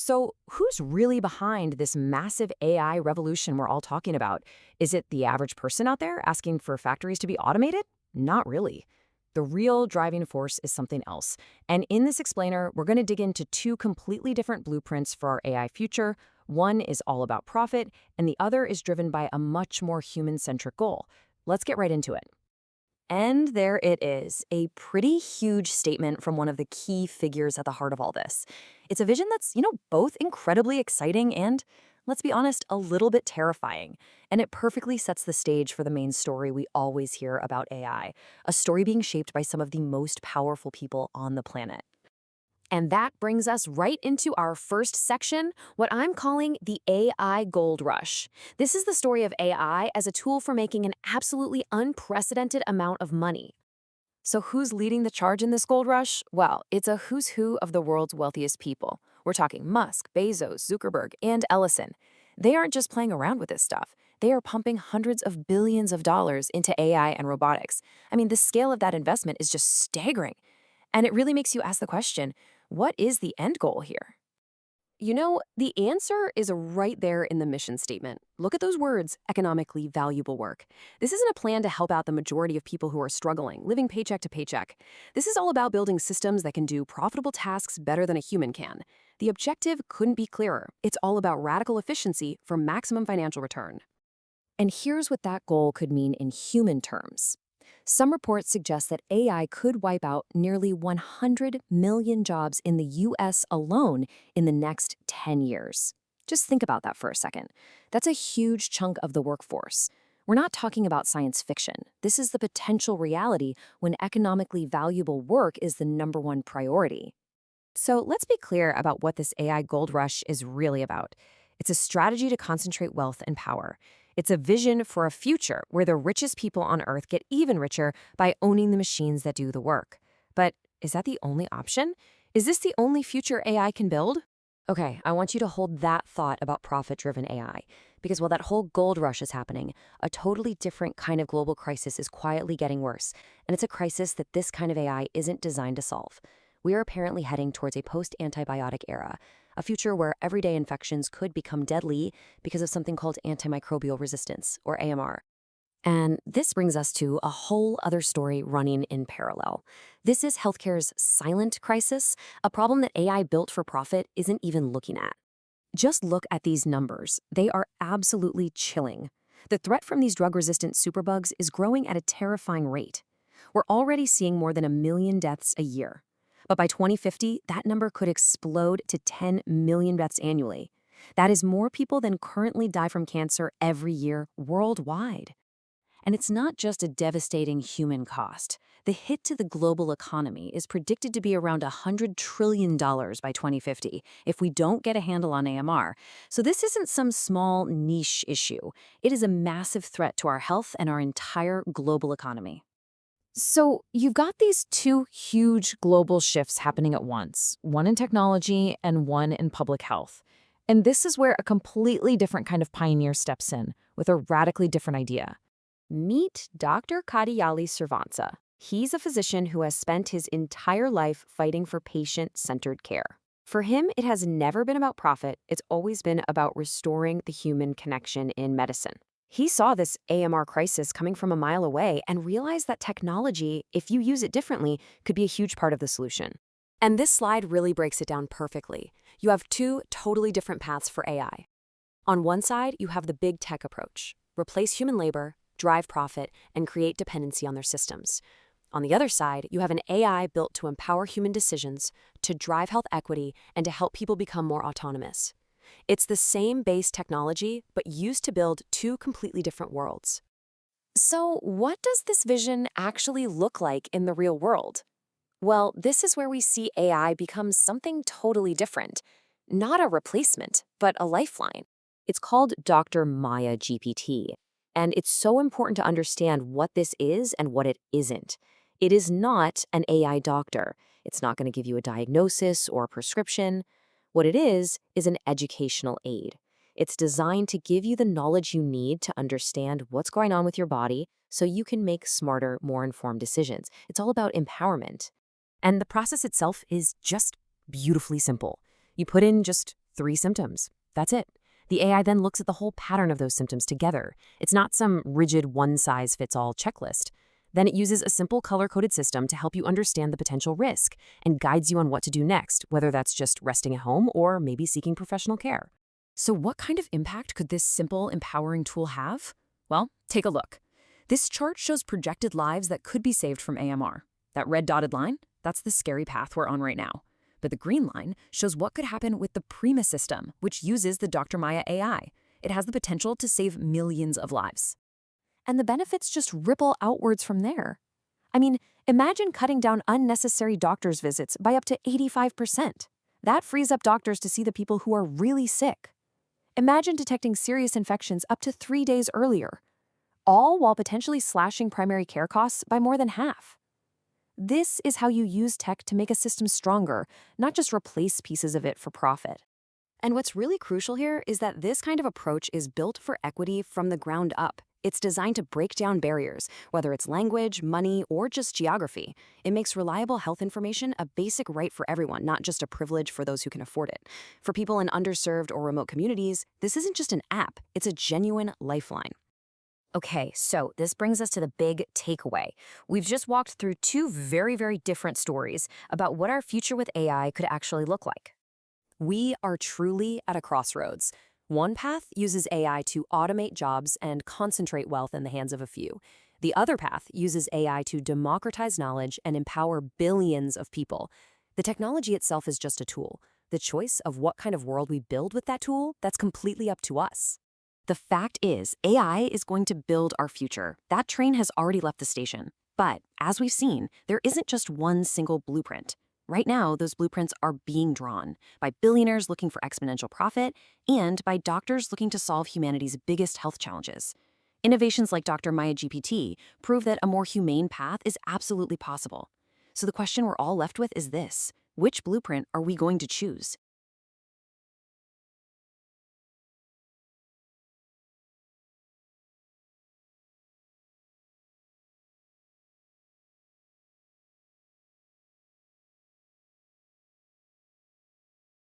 So, who's really behind this massive AI revolution we're all talking about? Is it the average person out there asking for factories to be automated? Not really. The real driving force is something else. And in this explainer, we're going to dig into two completely different blueprints for our AI future. One is all about profit, and the other is driven by a much more human centric goal. Let's get right into it. And there it is, a pretty huge statement from one of the key figures at the heart of all this. It's a vision that's, both incredibly exciting and, let's be honest, a little bit terrifying. And it perfectly sets the stage for the main story we always hear about AI, a story being shaped by some of the most powerful people on the planet. And that brings us right into our first section, what I'm calling the AI gold rush. This is the story of AI as a tool for making an absolutely unprecedented amount of money. So who's leading the charge in this gold rush? Well, it's a who's who of the world's wealthiest people. We're talking Musk, Bezos, Zuckerberg, and Ellison. They aren't just playing around with this stuff. They are pumping hundreds of billions of dollars into AI and robotics. I mean, the scale of that investment is just staggering. And it really makes you ask the question, what is the end goal here? The answer is right there in the mission statement. Look at those words, economically valuable work. This isn't a plan to help out the majority of people who are struggling, living paycheck to paycheck. This is all about building systems that can do profitable tasks better than a human can. The objective couldn't be clearer. It's all about radical efficiency for maximum financial return. And here's what that goal could mean in human terms. Some reports suggest that AI could wipe out nearly 100 million jobs in the US alone in the next 10 years. Just think about that for a second. That's a huge chunk of the workforce. We're not talking about science fiction. This is the potential reality when economically valuable work is the number one priority. So let's be clear about what this AI gold rush is really about. It's a strategy to concentrate wealth and power. It's a vision for a future where the richest people on Earth get even richer by owning the machines that do the work. But is that the only option? Is this the only future AI can build? Okay, I want you to hold that thought about profit-driven AI. Because while that whole gold rush is happening, a totally different kind of global crisis is quietly getting worse. And it's a crisis that this kind of AI isn't designed to solve. We are apparently heading towards a post-antibiotic era, a future where everyday infections could become deadly because of something called antimicrobial resistance, or AMR. And this brings us to a whole other story running in parallel. This is healthcare's silent crisis, a problem that AI built for profit isn't even looking at. Just look at these numbers. They are absolutely chilling. The threat from these drug-resistant superbugs is growing at a terrifying rate. We're already seeing more than 1 million deaths a year. But by 2050, that number could explode to 10 million deaths annually. That is more people than currently die from cancer every year worldwide. And it's not just a devastating human cost. The hit to the global economy is predicted to be around $100 trillion by 2050 if we don't get a handle on AMR. So this isn't some small niche issue. It is a massive threat to our health and our entire global economy. So you've got these two huge global shifts happening at once, one in technology and one in public health. And this is where a completely different kind of pioneer steps in with a radically different idea. Meet Dr. Kadiyali Servansa. He's a physician who has spent his entire life fighting for patient-centered care. For him, it has never been about profit. It's always been about restoring the human connection in medicine. He saw this AMR crisis coming from a mile away and realized that technology, if you use it differently, could be a huge part of the solution. And this slide really breaks it down perfectly. You have two totally different paths for AI. On one side, you have the big tech approach: replace human labor, drive profit, and create dependency on their systems. On the other side, you have an AI built to empower human decisions, to drive health equity, and to help people become more autonomous. It's the same base technology, but used to build two completely different worlds. So, what does this vision actually look like in the real world? Well, this is where we see AI become something totally different. Not a replacement, but a lifeline. It's called Dr. Maya GPT. And it's so important to understand what this is and what it isn't. It is not an AI doctor. It's not going to give you a diagnosis or a prescription. What it is an educational aid. It's designed to give you the knowledge you need to understand what's going on with your body so you can make smarter, more informed decisions. It's all about empowerment. And the process itself is just beautifully simple. You put in just 3 symptoms. That's it. The AI then looks at the whole pattern of those symptoms together. It's not some rigid one-size-fits-all checklist. Then it uses a simple color-coded system to help you understand the potential risk and guides you on what to do next, whether that's just resting at home or maybe seeking professional care. So what kind of impact could this simple, empowering tool have? Well, take a look. This chart shows projected lives that could be saved from AMR. That red dotted line, that's the scary path we're on right now. But the green line shows what could happen with the Prima system, which uses the Dr. Maya AI. It has the potential to save millions of lives. And the benefits just ripple outwards from there. I mean, imagine cutting down unnecessary doctor's visits by up to 85%. That frees up doctors to see the people who are really sick. Imagine detecting serious infections up to 3 days earlier, all while potentially slashing primary care costs by more than half. This is how you use tech to make a system stronger, not just replace pieces of it for profit. And what's really crucial here is that this kind of approach is built for equity from the ground up. It's designed to break down barriers, whether it's language, money, or just geography. It makes reliable health information a basic right for everyone, not just a privilege for those who can afford it. For people in underserved or remote communities, this isn't just an app, it's a genuine lifeline. Okay, so this brings us to the big takeaway. We've just walked through 2 very, very different stories about what our future with AI could actually look like. We are truly at a crossroads. One path uses AI to automate jobs and concentrate wealth in the hands of a few. The other path uses AI to democratize knowledge and empower billions of people. The technology itself is just a tool. The choice of what kind of world we build with that tool, that's completely up to us. The fact is, AI is going to build our future. That train has already left the station. But as we've seen, there isn't just one single blueprint. Right now, those blueprints are being drawn by billionaires looking for exponential profit and by doctors looking to solve humanity's biggest health challenges. Innovations like Dr. Maya GPT prove that a more humane path is absolutely possible. So the question we're all left with is this: which blueprint are we going to choose?